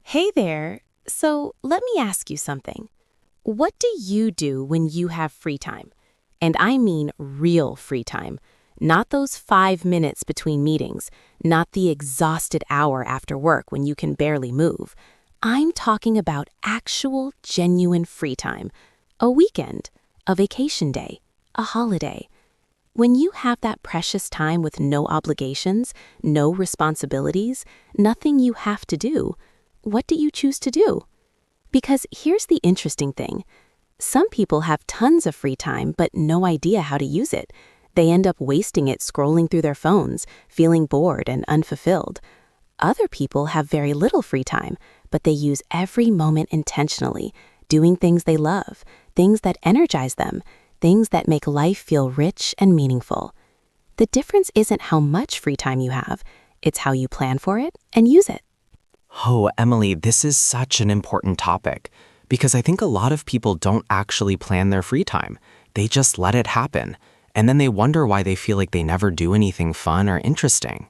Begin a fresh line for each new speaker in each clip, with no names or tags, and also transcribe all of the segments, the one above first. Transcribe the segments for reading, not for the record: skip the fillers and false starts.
Hey there. So let me ask you something. What do you do when you have free time? And I mean real free time, not those 5 minutes between meetings, not the exhausted hour after work when you can barely move. I'm talking about actual, genuine free time, a weekend, a vacation day, a holiday. When you have that precious time with no obligations, no responsibilities, nothing you have to do, what do you choose to do? Because here's the interesting thing. Some people have tons of free time but no idea how to use it. They end up wasting it scrolling through their phones, feeling bored and unfulfilled. Other people have very little free time, but they use every moment intentionally, doing things they love, things that energize them, things that make life feel rich and meaningful. The difference isn't how much free time you have, it's how you plan for it and use it.
Oh, Emily, this is such an important topic because I think a lot of people don't actually plan their free time. They just let it happen, and then they wonder why they feel like they never do anything fun or interesting.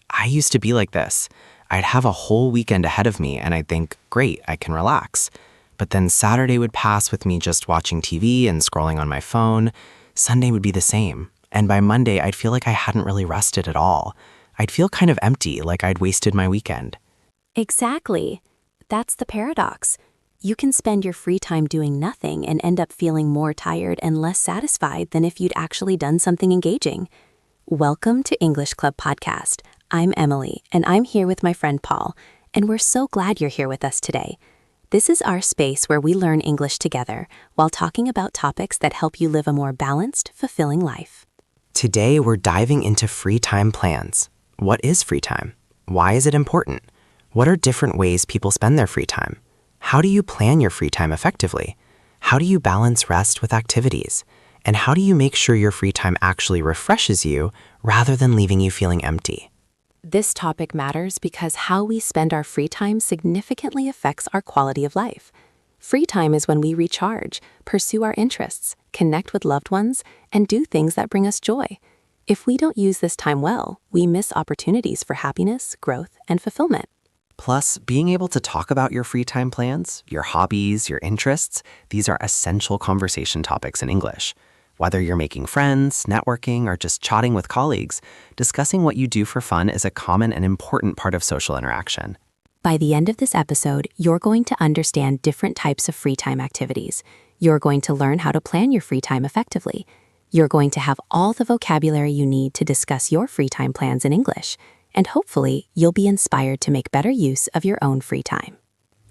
I used to be like this. I'd have a whole weekend ahead of me and I'd think, great, I can relax. But then Saturday would pass with me just watching TV and scrolling on my phone. Sunday would be the same. And by Monday, I'd feel like I hadn't really rested at all. I'd feel kind of empty, like I'd wasted my weekend.
Exactly. That's the paradox. You can spend your free time doing nothing and end up feeling more tired and less satisfied than if you'd actually done something engaging. Welcome to English Club Podcast. I'm Emily, and I'm here with my friend Paul, and we're so glad you're here with us today. This is our space where we learn English together while talking about topics that help you live a more balanced, fulfilling life.
Today, we're diving into free time plans. What is free time? Why is it important? What are different ways people spend their free time? How do you plan your free time effectively? How do you balance rest with activities? And how do you make sure your free time actually refreshes you rather than leaving you feeling empty?
This topic matters because how we spend our free time significantly affects our quality of life. Free time is when we recharge, pursue our interests, connect with loved ones, and do things that bring us joy. If we don't use this time well, we miss opportunities for happiness, growth, and fulfillment.
Plus, being able to talk about your free time plans, your hobbies, your interests, these are essential conversation topics in English. Whether you're making friends, networking, or just chatting with colleagues, discussing what you do for fun is a common and important part of social interaction.
By the end of this episode, you're going to understand different types of free time activities. You're going to learn how to plan your free time effectively. You're going to have all the vocabulary you need to discuss your free time plans in English. And hopefully, you'll be inspired to make better use of your own free time.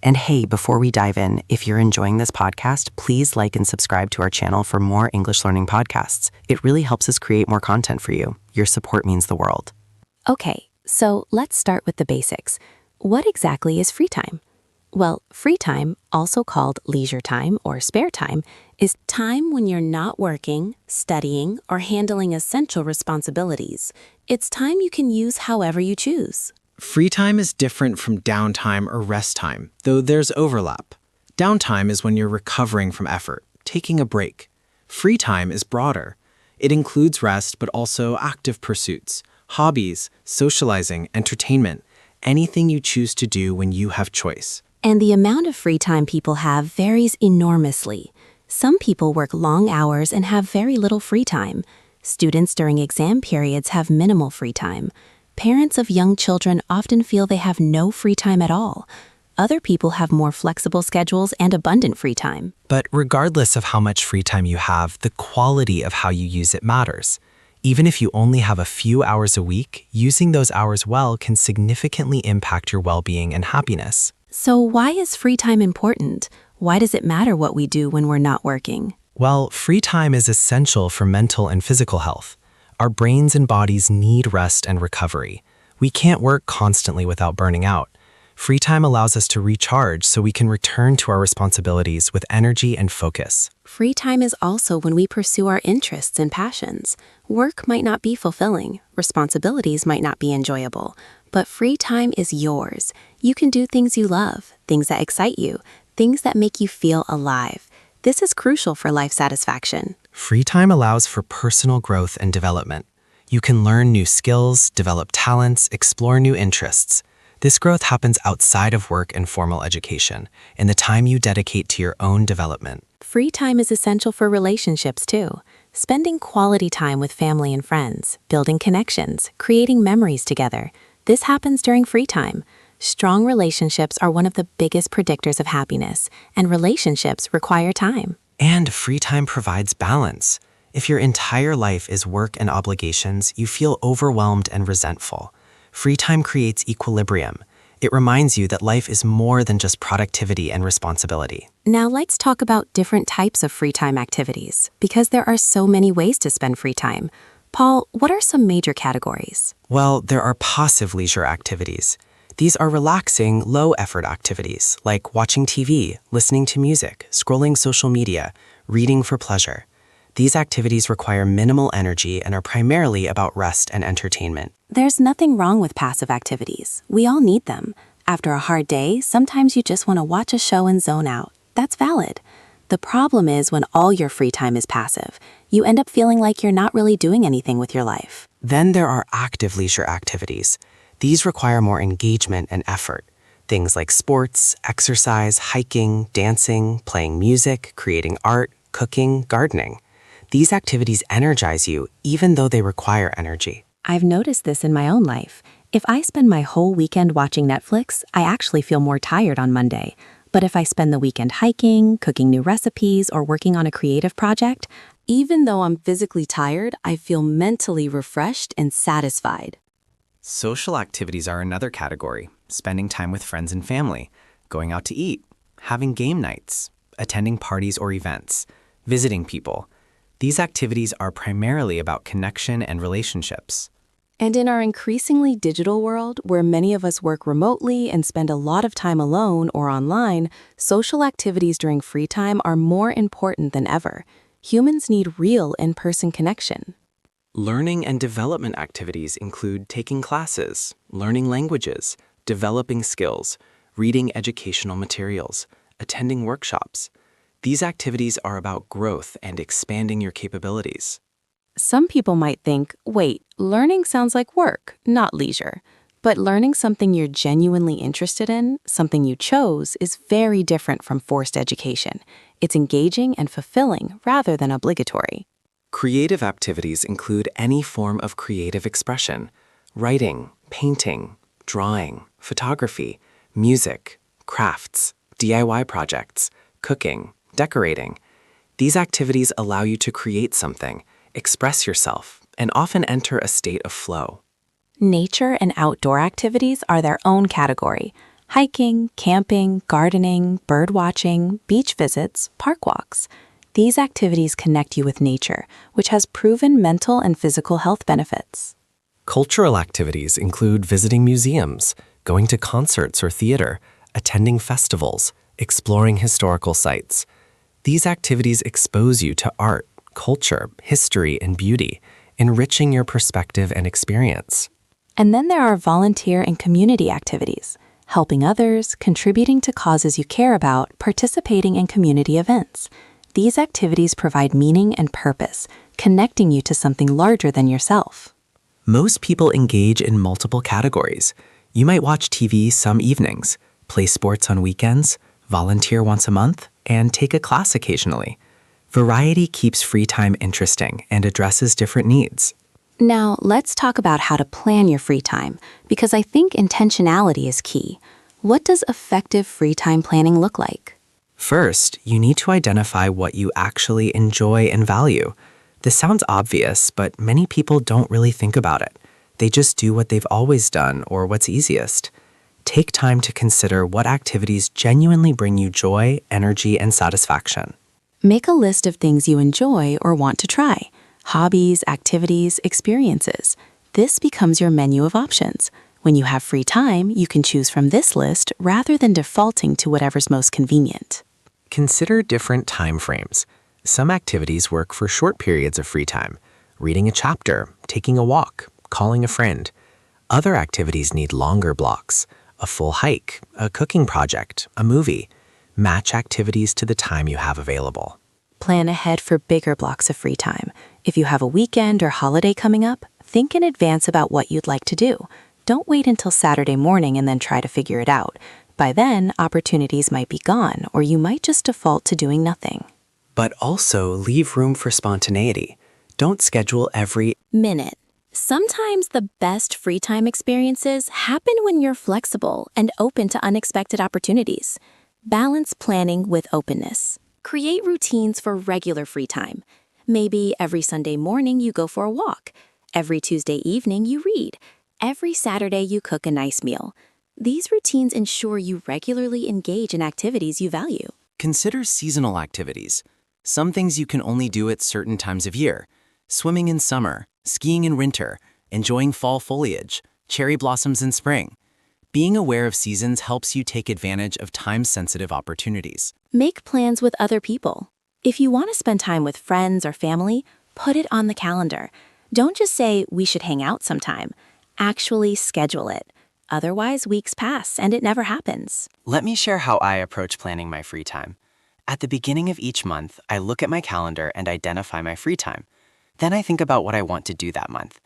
And hey, before we dive in, if you're enjoying this podcast, please like and subscribe to our channel for more English learning podcasts. It really helps us create more content for you. Your support means the world.
Okay, so let's start with the basics. What exactly is free time? Well, free time, also called leisure time or spare time, is time when you're not working, studying, or handling essential responsibilities. It's time you can use however you choose.
Free time is different from downtime or rest time, though there's overlap. Downtime is when you're recovering from effort, taking a break. Free time is broader. It includes rest, but also active pursuits, hobbies, socializing, entertainment, anything you choose to do when you have choice.
And the amount of free time people have varies enormously. Some people work long hours and have very little free time. Students during exam periods have minimal free time. Parents of young children often feel they have no free time at all. Other people have more flexible schedules and abundant free time.
But regardless of how much free time you have, the quality of how you use it matters. Even if you only have a few hours a week, using those hours well can significantly impact your well-being and happiness.
So why is free time important? Why does it matter what we do when we're not working?
Well, free time is essential for mental and physical health. Our brains and bodies need rest and recovery. We can't work constantly without burning out. Free time allows us to recharge so we can return to our responsibilities with energy and focus.
Free time is also when we pursue our interests and passions. Work might not be fulfilling, responsibilities might not be enjoyable, but free time is yours. You can do things you love, things that excite you, things that make you feel alive. This is crucial for life satisfaction.
Free time allows for personal growth and development. You can learn new skills, develop talents, explore new interests. This growth happens outside of work and formal education, in the time you dedicate to your own development.
Free time is essential for relationships, too. Spending quality time with family and friends, building connections, creating memories together. This happens during free time. Strong relationships are one of the biggest predictors of happiness, and relationships require time.
And free time provides balance. If your entire life is work and obligations, you feel overwhelmed and resentful. Free time creates equilibrium. It reminds you that life is more than just productivity and responsibility.
Now let's talk about different types of free time activities, because there are so many ways to spend free time. Paul, what are some major categories?
Well, there are passive leisure activities. These are relaxing, low-effort activities like watching TV, listening to music, scrolling social media, reading for pleasure. These activities require minimal energy and are primarily about rest and entertainment.
There's nothing wrong with passive activities. We all need them. After a hard day, sometimes you just want to watch a show and zone out. That's valid. The problem is when all your free time is passive, you end up feeling like you're not really doing anything with your life.
Then there are active leisure activities. These require more engagement and effort. Things like sports, exercise, hiking, dancing, playing music, creating art, cooking, gardening. These activities energize you even though they require energy.
I've noticed this in my own life. If I spend my whole weekend watching Netflix, I actually feel more tired on Monday. But if I spend the weekend hiking, cooking new recipes, or working on a creative project, even though I'm physically tired, I feel mentally refreshed and satisfied.
Social activities are another category. Spending time with friends and family, going out to eat, having game nights, attending parties or events, visiting people. These activities are primarily about connection and relationships.
And in our increasingly digital world, where many of us work remotely and spend a lot of time alone or online, social activities during free time are more important than ever. Humans need real in-person connection.
Learning and development activities include taking classes, learning languages, developing skills, reading educational materials, attending workshops. These activities are about growth and expanding your capabilities.
Some people might think, wait, learning sounds like work, not leisure. But learning something you're genuinely interested in, something you chose, is very different from forced education. It's engaging and fulfilling rather than obligatory.
Creative activities include any form of creative expression: writing, painting, drawing, photography, music, crafts, DIY projects, cooking, decorating. These activities allow you to create something, express yourself, and often enter a state of flow.
Nature and outdoor activities are their own category. Hiking, camping, gardening, bird watching, beach visits, park walks. These activities connect you with nature, which has proven mental and physical health benefits.
Cultural activities include visiting museums, going to concerts or theater, attending festivals, exploring historical sites. These activities expose you to art, culture, history, and beauty, enriching your perspective and experience.
And then there are volunteer and community activities, helping others, contributing to causes you care about, participating in community events. These activities provide meaning and purpose, connecting you to something larger than yourself.
Most people engage in multiple categories. You might watch TV some evenings, play sports on weekends, volunteer once a month, and take a class occasionally. Variety keeps free time interesting and addresses different needs.
Now, let's talk about how to plan your free time, because I think intentionality is key. What does effective free time planning look like?
First, you need to identify what you actually enjoy and value. This sounds obvious, but many people don't really think about it. They just do what they've always done or what's easiest. Take time to consider what activities genuinely bring you joy, energy, and satisfaction.
Make a list of things you enjoy or want to try. Hobbies, activities, experiences. This becomes your menu of options. When you have free time, you can choose from this list rather than defaulting to whatever's most convenient.
Consider different time frames. Some activities work for short periods of free time: reading a chapter, taking a walk, calling a friend. Other activities need longer blocks: a full hike, a cooking project, a movie. Match activities to the time you have available.
Plan ahead for bigger blocks of free time. If you have a weekend or holiday coming up, think in advance about what you'd like to do. Don't wait until Saturday morning and then try to figure it out. By then, opportunities might be gone, or you might just default to doing nothing.
But also leave room for spontaneity. Don't schedule every
Minute. Sometimes the best free time experiences happen when you're flexible and open to unexpected opportunities. Balance planning with openness. Create routines for regular free time. Maybe every Sunday morning you go for a walk. Every Tuesday evening you read. Every Saturday you cook a nice meal. These routines ensure you regularly engage in activities you value.
Consider seasonal activities. Some things you can only do at certain times of year. Swimming in summer, skiing in winter, enjoying fall foliage, cherry blossoms in spring. Being aware of seasons helps you take advantage of time-sensitive opportunities.
Make plans with other people. If you want to spend time with friends or family, put it on the calendar. Don't just say, we should hang out sometime. Actually schedule it. Otherwise, weeks pass and it never happens.
Let me share how I approach planning my free time. At the beginning of each month, I look at my calendar and identify my free time. Then I think about what I want to do that month.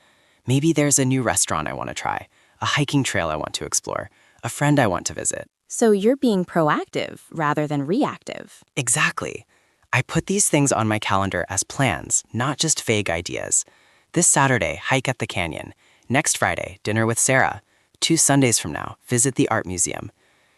Maybe there's a new restaurant I want to try, a hiking trail I want to explore, a friend I want to visit.
So you're being proactive rather than reactive.
Exactly. I put these things on my calendar as plans, not just vague ideas. This Saturday, hike at the canyon. Next Friday, dinner with Sarah. 2 Sundays from now, visit the art museum.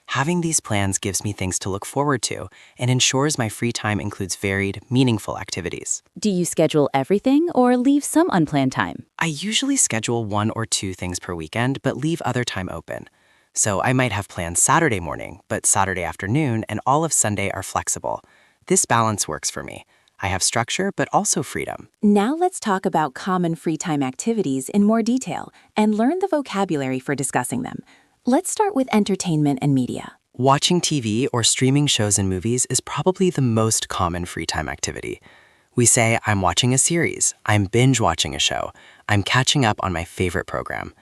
Having these plans gives me things to look forward to and ensures my free time includes varied, meaningful activities.
Do you schedule everything or leave some unplanned time?
I usually schedule 1 or 2 things per weekend, but leave other time open. So I might have plans Saturday morning, but Saturday afternoon and all of Sunday are flexible. This balance works for me. I have structure, but also freedom.
Now let's talk about common free time activities in more detail and learn the vocabulary for discussing them. Let's start with entertainment and media.
Watching TV or streaming shows and movies is probably the most common free time activity. We say, I'm watching a series, I'm binge watching a show, I'm catching up on my favorite program.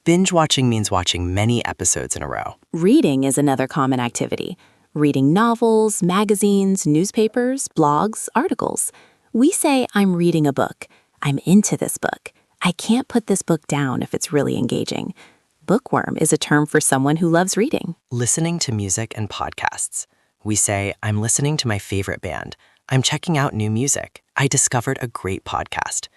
Binge watching means watching many episodes in a row.
Reading is another common activity. Reading novels, magazines, newspapers, blogs, articles. We say, I'm reading a book. I'm into this book. I can't put this book down if it's really engaging. Bookworm is a term for someone who loves reading.
Listening to music and podcasts. We say, I'm listening to my favorite band. I'm checking out new music. I discovered a great podcast.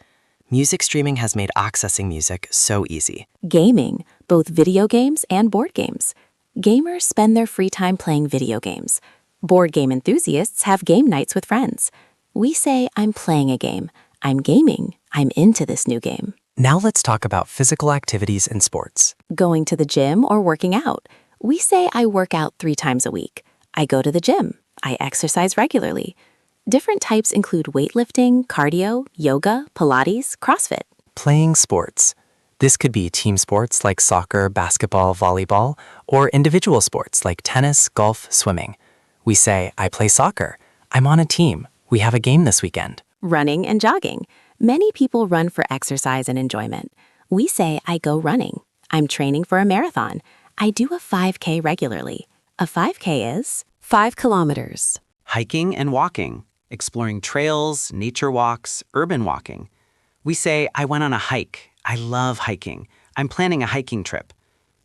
Music streaming has made accessing music so easy.
Gaming, both video games and board games. Gamers spend their free time playing video games. Board game enthusiasts have game nights with friends. We say, I'm playing a game. I'm gaming. I'm into this new game.
Now let's talk about physical activities and sports.
Going to the gym or working out. We say I work out 3 times a week. I go to the gym. I exercise regularly. Different types include weightlifting, cardio, yoga, Pilates, CrossFit.
Playing sports. This could be team sports like soccer, basketball, volleyball, or individual sports like tennis, golf, swimming. We say, I play soccer. I'm on a team. We have a game this weekend.
Running and jogging. Many people run for exercise and enjoyment. We say I go running. I'm training for a marathon. I do a 5K regularly. A 5K is 5 kilometers.
Hiking and walking, exploring trails, nature walks, urban walking. We say, I went on a hike. I love hiking. I'm planning a hiking trip.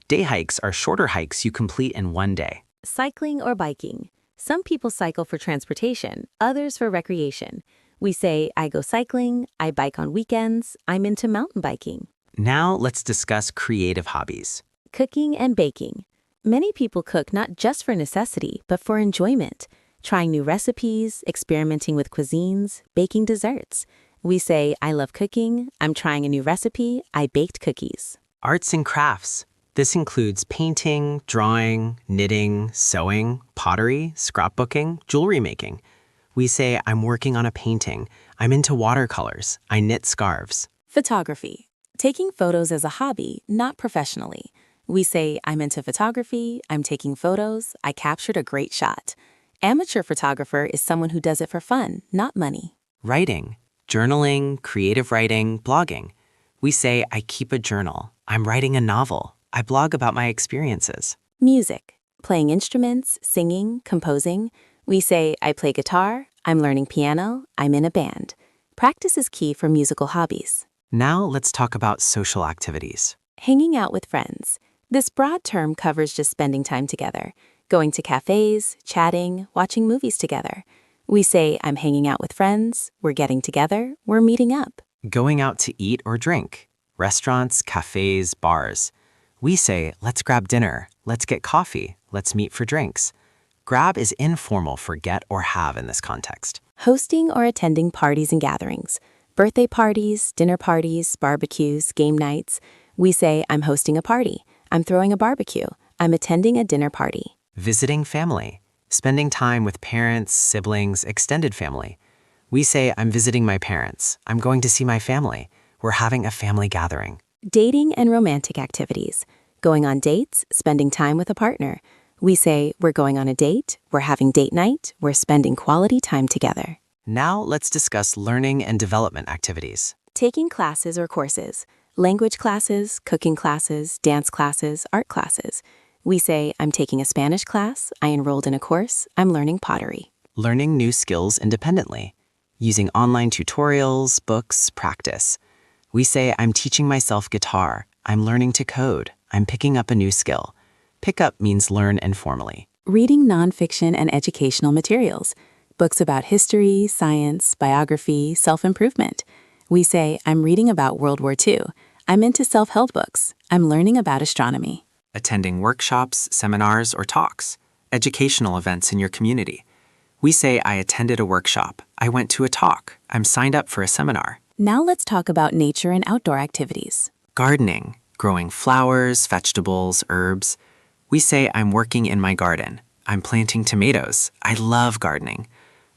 Day hikes are shorter hikes you complete in one day.
Cycling or biking. Some people cycle for transportation, others for recreation. We say, I go cycling, I bike on weekends, I'm into mountain biking.
Now let's discuss creative hobbies.
Cooking and baking. Many people cook not just for necessity, but for enjoyment. Trying new recipes, experimenting with cuisines, baking desserts. We say, I love cooking, I'm trying a new recipe, I baked cookies.
Arts and crafts. This includes painting, drawing, knitting, sewing, pottery, scrapbooking, jewelry making. We say, I'm working on a painting, I'm into watercolors, I knit scarves.
Photography. Taking photos as a hobby, not professionally. We say, I'm into photography, I'm taking photos, I captured a great shot. Amateur photographer is someone who does it for fun, not money.
Writing, journaling, creative writing, blogging. We say, I keep a journal, I'm writing a novel, I blog about my experiences.
Music. Playing instruments, singing, composing. We say, I play guitar, I'm learning piano, I'm in a band. Practice is key for musical hobbies.
Now let's talk about social activities.
Hanging out with friends. This broad term covers just spending time together, going to cafes, chatting, watching movies together. We say, I'm hanging out with friends, we're getting together, we're meeting up.
Going out to eat or drink. Restaurants, cafes, bars. We say, let's grab dinner, let's get coffee, let's meet for drinks. Grab is informal for get or have in this context.
Hosting or attending parties and gatherings. Birthday parties, dinner parties, barbecues, game nights. We say, I'm hosting a party, I'm throwing a barbecue, I'm attending a dinner party.
Visiting family. Spending time with parents, siblings, extended family. We say, I'm visiting my parents, I'm going to see my family, we're having a family gathering.
Dating and romantic activities. Going on dates, spending time with a partner. We say, we're going on a date, we're having date night, we're spending quality time together.
Now let's discuss learning and development activities.
Taking classes or courses. Language classes, cooking classes, dance classes, art classes. We say, I'm taking a Spanish class, I enrolled in a course, I'm learning pottery.
Learning new skills independently. Using online tutorials, books, practice. We say, I'm teaching myself guitar, I'm learning to code, I'm picking up a new skill. Pick up means learn informally.
Reading nonfiction and educational materials. Books about history, science, biography, self-improvement. We say, I'm reading about World War II. I'm into self-help books. I'm learning about astronomy.
Attending workshops, seminars, or talks. Educational events in your community. We say, I attended a workshop, I went to a talk, I'm signed up for a seminar.
Now let's talk about nature and outdoor activities.
Gardening, growing flowers, vegetables, herbs. We say, I'm working in my garden. I'm planting tomatoes. I love gardening.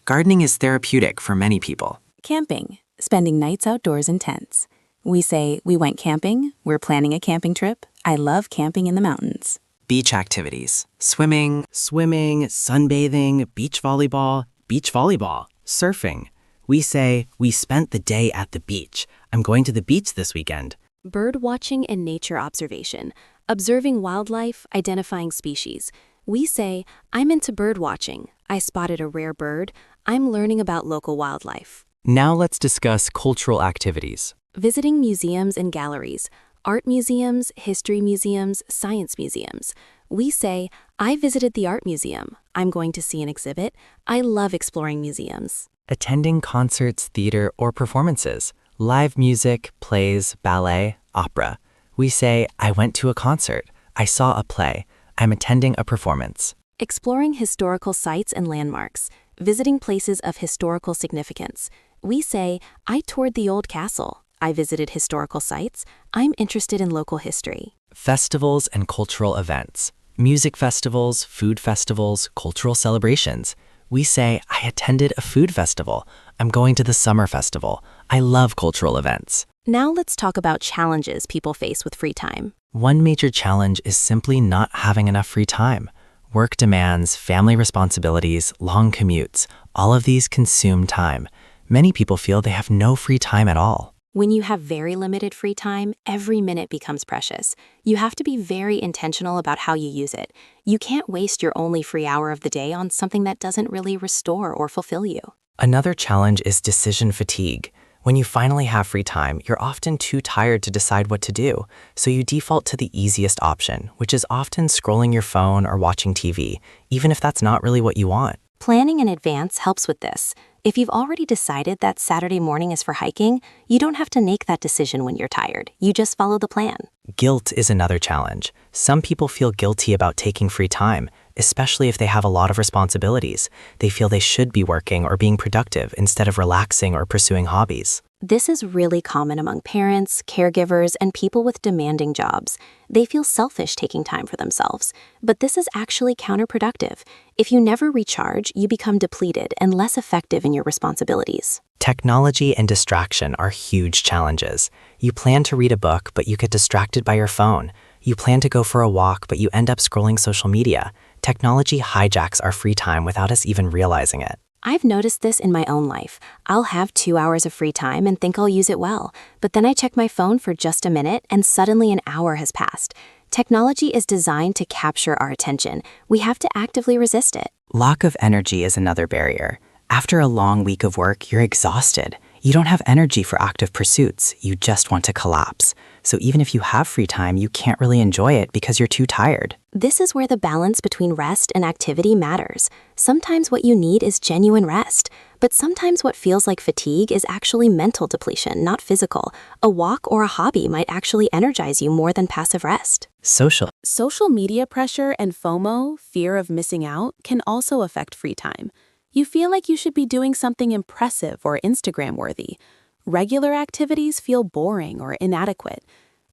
Gardening is therapeutic for many people.
Camping, spending nights outdoors in tents. We say, we went camping, we're planning a camping trip. I love camping in the mountains.
Beach activities, swimming,
sunbathing, beach volleyball, surfing. We say, we spent the day at the beach. I'm going to the beach this weekend.
Bird watching and nature observation. Observing wildlife, identifying species. We say, I'm into bird watching. I spotted a rare bird. I'm learning about local wildlife.
Now let's discuss cultural activities.
Visiting museums and galleries. Art museums, history museums, science museums. We say, I visited the art museum. I'm going to see an exhibit. I love exploring museums.
Attending concerts, theater, or performances. Live music, plays, ballet, opera. We say, I went to a concert. I saw a play. I'm attending a performance.
Exploring historical sites and landmarks. Visiting places of historical significance. We say, I toured the old castle. I visited historical sites. I'm interested in local history.
Festivals and cultural events. Music festivals, food festivals, cultural celebrations. We say, I attended a food festival. I'm going to the summer festival. I love cultural events.
Now let's talk about challenges people face with free time.
One major challenge is simply not having enough free time. Work demands, family responsibilities, long commutes, all of these consume time. Many people feel they have no free time at all.
When you have very limited free time, every minute becomes precious. You have to be very intentional about how you use it. You can't waste your only free hour of the day on something that doesn't really restore or fulfill you.
Another challenge is decision fatigue. When you finally have free time, you're often too tired to decide what to do, so you default to the easiest option, which is often scrolling your phone or watching TV, even if that's not really what you want.
Planning in advance helps with this. If you've already decided that Saturday morning is for hiking, you don't have to make that decision when you're tired. You just follow the plan.
Guilt is another challenge. Some people feel guilty about taking free time, especially if they have a lot of responsibilities. They feel they should be working or being productive instead of relaxing or pursuing hobbies.
This is really common among parents, caregivers, and people with demanding jobs. They feel selfish taking time for themselves, but this is actually counterproductive. If you never recharge, you become depleted and less effective in your responsibilities.
Technology and distraction are huge challenges. You plan to read a book, but you get distracted by your phone. You plan to go for a walk, but you end up scrolling social media. Technology hijacks our free time without us even realizing it.
I've noticed this in my own life. I'll have 2 hours of free time and think I'll use it well, but then I check my phone for just a minute and suddenly an hour has passed. Technology is designed to capture our attention. We have to actively resist it.
Lack of energy is another barrier. After a long week of work, you're exhausted. You don't have energy for active pursuits, you just want to collapse. So even if you have free time, you can't really enjoy it because you're too tired.
This is where the balance between rest and activity matters. Sometimes what you need is genuine rest, but sometimes what feels like fatigue is actually mental depletion, not physical. A walk or a hobby might actually energize you more than passive rest. Social media pressure and FOMO, fear of missing out, can also affect free time. You feel like you should be doing something impressive or Instagram-worthy. Regular activities feel boring or inadequate.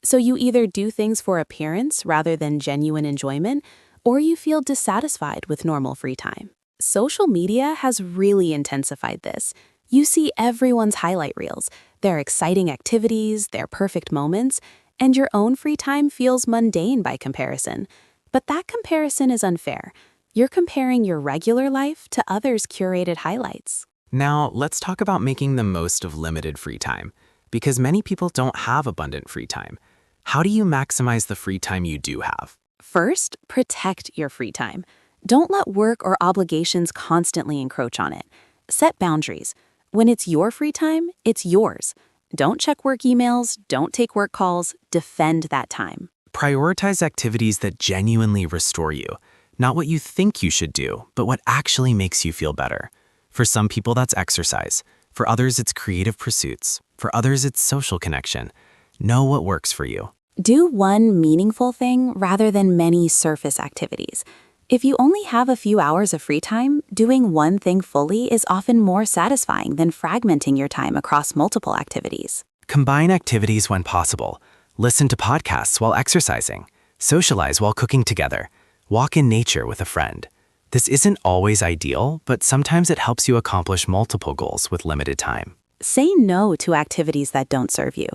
So you either do things for appearance rather than genuine enjoyment, or you feel dissatisfied with normal free time. Social media has really intensified this. You see everyone's highlight reels, their exciting activities, their perfect moments, and your own free time feels mundane by comparison. But that comparison is unfair. You're comparing your regular life to others' curated highlights.
Now, let's talk about making the most of limited free time, because many people don't have abundant free time. How do you maximize the free time you do have?
First, protect your free time. Don't let work or obligations constantly encroach on it. Set boundaries. When it's your free time, it's yours. Don't check work emails, don't take work calls, defend that time.
Prioritize activities that genuinely restore you. Not what you think you should do, but what actually makes you feel better. For some people, that's exercise. For others, it's creative pursuits. For others, it's social connection. Know what works for you.
Do one meaningful thing rather than many surface activities. If you only have a few hours of free time, doing one thing fully is often more satisfying than fragmenting your time across multiple activities.
Combine activities when possible. Listen to podcasts while exercising. Socialize while cooking together. Walk in nature with a friend. This isn't always ideal, but sometimes it helps you accomplish multiple goals with limited time.
Say no to activities that don't serve you.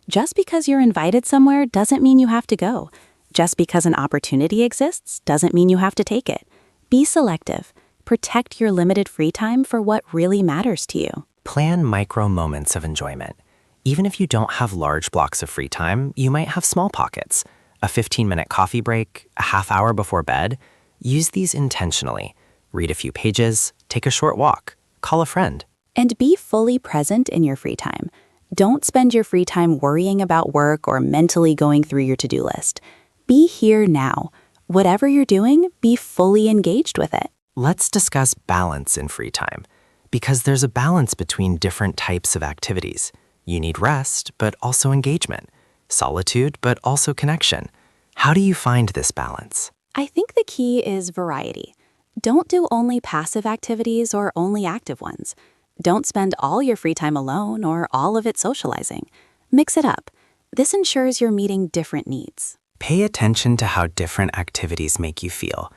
Just because you're invited somewhere doesn't mean you have to go. Just because an opportunity exists doesn't mean you have to take it. Be selective. Protect your limited free time for what really matters to you.
Plan micro moments of enjoyment. Even if you don't have large blocks of free time, you might have small pockets. A 15-minute coffee break, a half hour before bed. Use these intentionally. Read a few pages, take a short walk, call a friend.
And be fully present in your free time. Don't spend your free time worrying about work or mentally going through your to-do list. Be here now. Whatever you're doing, be fully engaged with it.
Let's discuss balance in free time, because there's a balance between different types of activities. You need rest, but also engagement. Solitude, but also connection. How do you find this balance?
I think the key is variety. Don't do only passive activities or only active ones. Don't spend all your free time alone or all of it socializing. Mix it up. This ensures you're meeting different needs.
Pay attention to how different activities make you feel.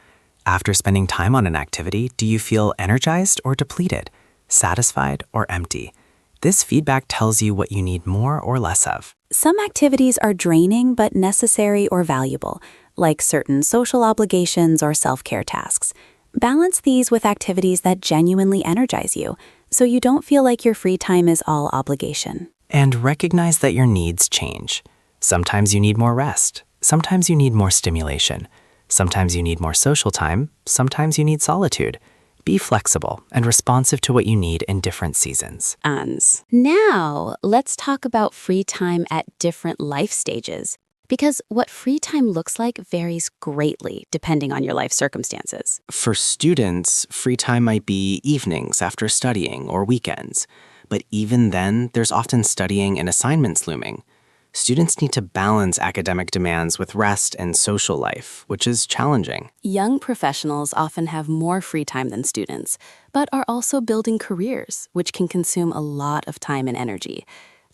After spending time on an activity, do you feel energized or depleted, satisfied or empty? This feedback tells you what you need more or less of.
Some activities are draining but necessary or valuable, like certain social obligations or self-care tasks. Balance these with activities that genuinely energize you, so you don't feel like your free time is all obligation.
And recognize that your needs change. Sometimes you need more rest. Sometimes you need more stimulation. Sometimes you need more social time. Sometimes you need solitude. Be flexible and responsive to what you need in different seasons.
Now, let's talk about free time at different life stages, because what free time looks like varies greatly depending on your life circumstances.
For students, free time might be evenings after studying or weekends. But even then, there's often studying and assignments looming. Students need to balance academic demands with rest and social life, which is challenging.
Young professionals often have more free time than students, but are also building careers, which can consume a lot of time and energy.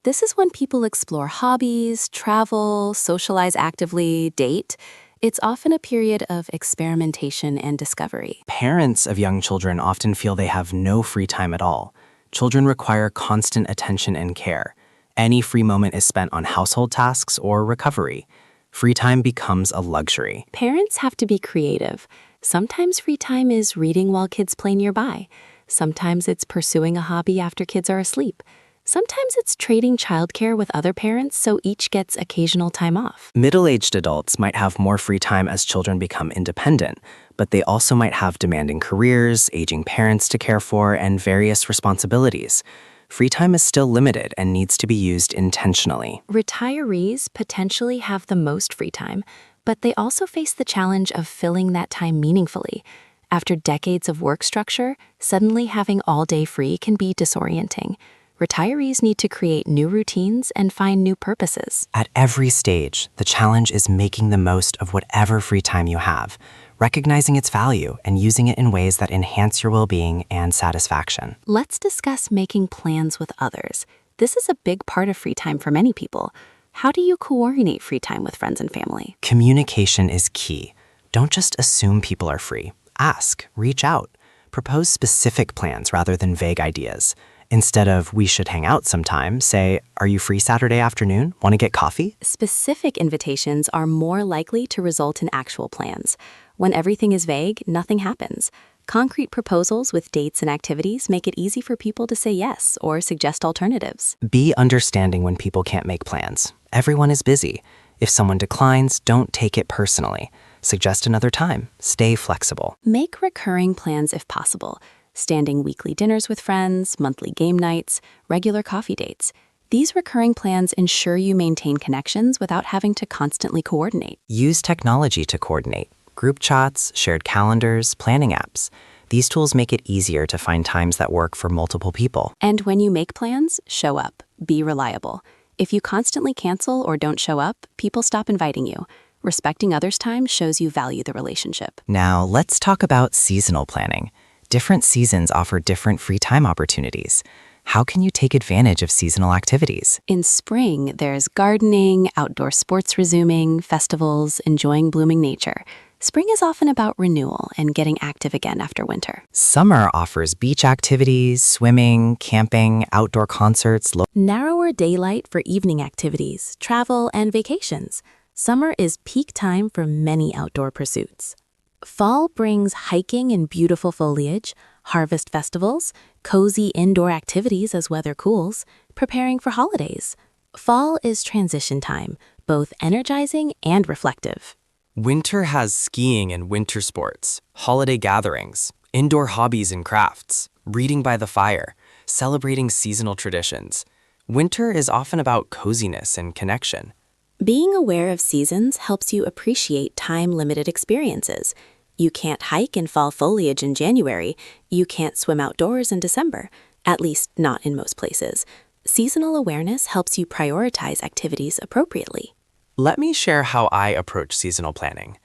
This is when people explore hobbies, travel, socialize actively, date. It's often a period of experimentation and discovery.
Parents of young children often feel they have no free time at all. Children require constant attention and care. Any free moment is spent on household tasks or recovery. Free time becomes a luxury.
Parents have to be creative. Sometimes free time is reading while kids play nearby. Sometimes it's pursuing a hobby after kids are asleep. Sometimes it's trading childcare with other parents so each gets occasional time off.
Middle-aged adults might have more free time as children become independent, but they also might have demanding careers, aging parents to care for, and various responsibilities.
Free time is still limited and needs to be used intentionally.
Retirees potentially have the most free time, but they also face the challenge of filling that time meaningfully. After decades of work structure, suddenly having all day free can be disorienting. Retirees need to create new routines and find new purposes.
At every stage, the challenge is making the most of whatever free time you have, recognizing its value and using it in ways that enhance your well-being and satisfaction.
Let's discuss making plans with others. This is a big part of free time for many people. How do you coordinate free time with friends and family?
Communication is key. Don't just assume people are free. Ask, reach out, propose specific plans rather than vague ideas. Instead of, we should hang out sometime, say, are you free Saturday afternoon? Want to get coffee?
Specific invitations are more likely to result in actual plans. When everything is vague, nothing happens. Concrete proposals with dates and activities make it easy for people to say yes or suggest alternatives.
Be understanding when people can't make plans. Everyone is busy. If someone declines, don't take it personally. Suggest another time. Stay flexible.
Make recurring plans if possible. Standing weekly dinners with friends, monthly game nights, regular coffee dates. These recurring plans ensure you maintain connections without having to constantly coordinate.
Use technology to coordinate. Group chats, shared calendars, planning apps. These tools make it easier to find times that work for multiple people.
And when you make plans, show up. Be reliable. If you constantly cancel or don't show up, people stop inviting you. Respecting others' time shows you value the relationship.
Now, let's talk about seasonal planning. Different seasons offer different free time opportunities. How can you take advantage of seasonal activities?
In spring, there's gardening, outdoor sports resuming, festivals, enjoying blooming nature. Spring is often about renewal and getting active again after winter.
Summer offers beach activities, swimming, camping, outdoor concerts.
Narrower daylight for evening activities, travel, and vacations. Summer is peak time for many outdoor pursuits. Fall brings hiking and beautiful foliage, harvest festivals, cozy indoor activities as weather cools, preparing for holidays. Fall is transition time, both energizing and reflective.
Winter has skiing and winter sports, holiday gatherings, indoor hobbies and crafts, reading by the fire, celebrating seasonal traditions. Winter is often about coziness and connection.
Being aware of seasons helps you appreciate time-limited experiences. You can't hike in fall foliage in January. You can't swim outdoors in December, at least not in most places. Seasonal awareness helps you prioritize activities appropriately.
Let me share how I approach seasonal planning.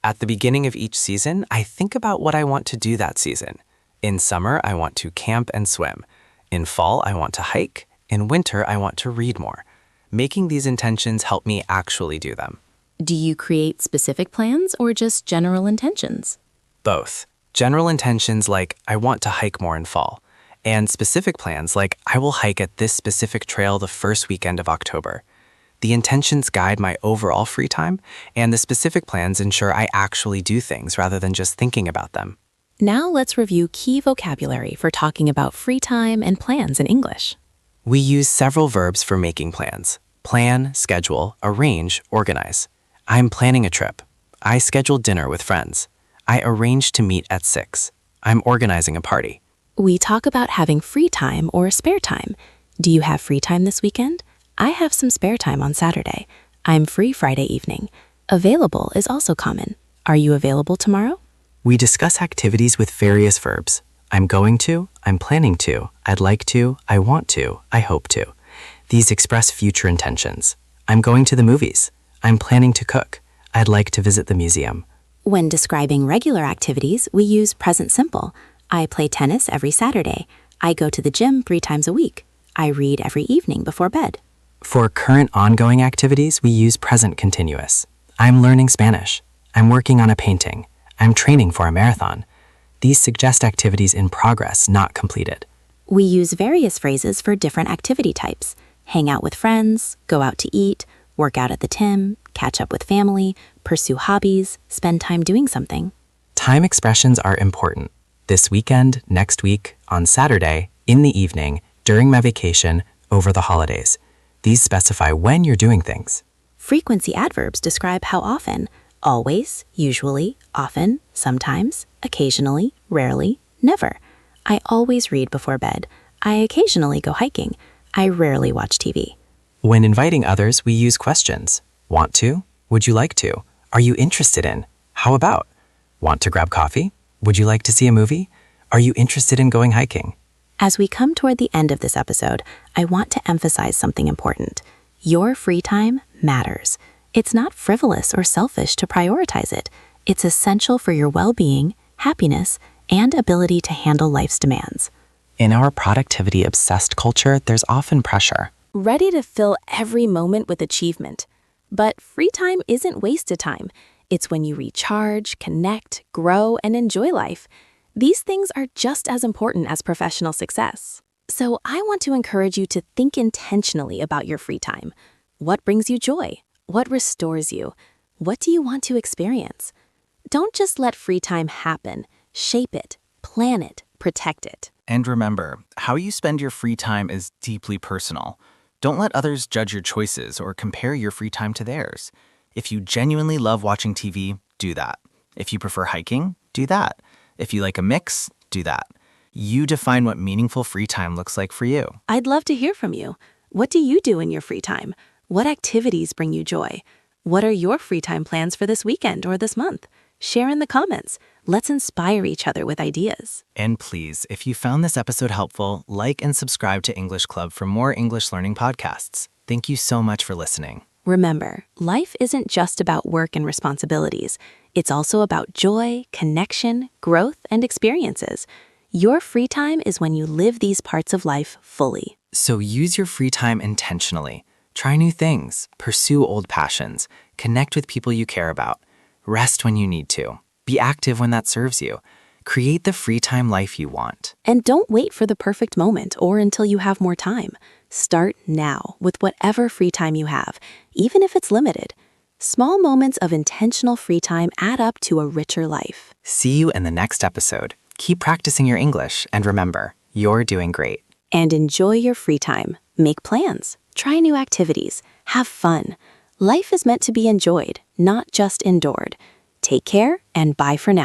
At the beginning of each season, I think about what I want to do that season. In summer, I want to camp and swim. In fall, I want to hike. In winter, I want to read more. Making these intentions help me actually do them.
Do you create specific plans or just general intentions?
Both. General intentions like, I want to hike more in fall, and specific plans like, I will hike at this specific trail the first weekend of October. The intentions guide my overall free time, and the specific plans ensure I actually do things rather than just thinking about them.
Now let's review key vocabulary for talking about free time and plans in English.
We use several verbs for making plans. Plan, schedule, arrange, organize. I'm planning a trip. I scheduled dinner with friends. I arranged to meet at 6. I'm organizing a party.
We talk about having free time or spare time. Do you have free time this weekend? I have some spare time on Saturday. I'm free Friday evening. Available is also common. Are you available tomorrow?
We discuss activities with various verbs. I'm going to, I'm planning to, I'd like to, I want to, I hope to. These express future intentions. I'm going to the movies. I'm planning to cook. I'd like to visit the museum.
When describing regular activities, we use present simple. I play tennis every Saturday. I go to the gym 3 times a week. I read every evening before bed.
For current ongoing activities, we use present continuous. I'm learning Spanish. I'm working on a painting. I'm training for a marathon. These suggest activities in progress, not completed.
We use various phrases for different activity types. Hang out with friends, go out to eat, work out at the gym, catch up with family, pursue hobbies, spend time doing something.
Time expressions are important. This weekend, next week, on Saturday, in the evening, during my vacation, over the holidays. These specify when you're doing things.
Frequency adverbs describe how often. Always, usually, often, sometimes, occasionally, rarely, never. I always read before bed. I occasionally go hiking. I rarely watch TV.
When inviting others, we use questions. Want to? Would you like to? Are you interested in? How about? Want to grab coffee? Would you like to see a movie? Are you interested in going hiking?
As we come toward the end of this episode, I want to emphasize something important. Your free time matters. It's not frivolous or selfish to prioritize it. It's essential for your well-being, happiness, and ability to handle life's demands.
In our productivity-obsessed culture, there's often pressure.
Ready to fill every moment with achievement. But free time isn't wasted time. It's when you recharge, connect, grow, and enjoy life. These things are just as important as professional success. So I want to encourage you to think intentionally about your free time. What brings you joy? What restores you? What do you want to experience? Don't just let free time happen. Shape it, plan it, protect it.
And remember, how you spend your free time is deeply personal. Don't let others judge your choices or compare your free time to theirs. If you genuinely love watching TV, do that. If you prefer hiking, do that. If you like a mix, do that. You define what meaningful free time looks like for you.
I'd love to hear from you. What do you do in your free time? What activities bring you joy? What are your free time plans for this weekend or this month? Share in the comments. Let's inspire each other with ideas.
And please, if you found this episode helpful, like and subscribe to English Club for more English learning podcasts. Thank you so much for listening.
Remember, life isn't just about work and responsibilities. It's also about joy, connection, growth, and experiences. Your free time is when you live these parts of life fully.
So use your free time intentionally. Try new things, pursue old passions, connect with people you care about, rest when you need to, be active when that serves you. Create the free time life you want.
And don't wait for the perfect moment or until you have more time. Start now with whatever free time you have, even if it's limited. Small moments of intentional free time add up to a richer life.
See you in the next episode. Keep practicing your English, and remember, you're doing great.
And enjoy your free time. Make plans. Try new activities. Have fun. Life is meant to be enjoyed, not just endured. Take care and bye for now.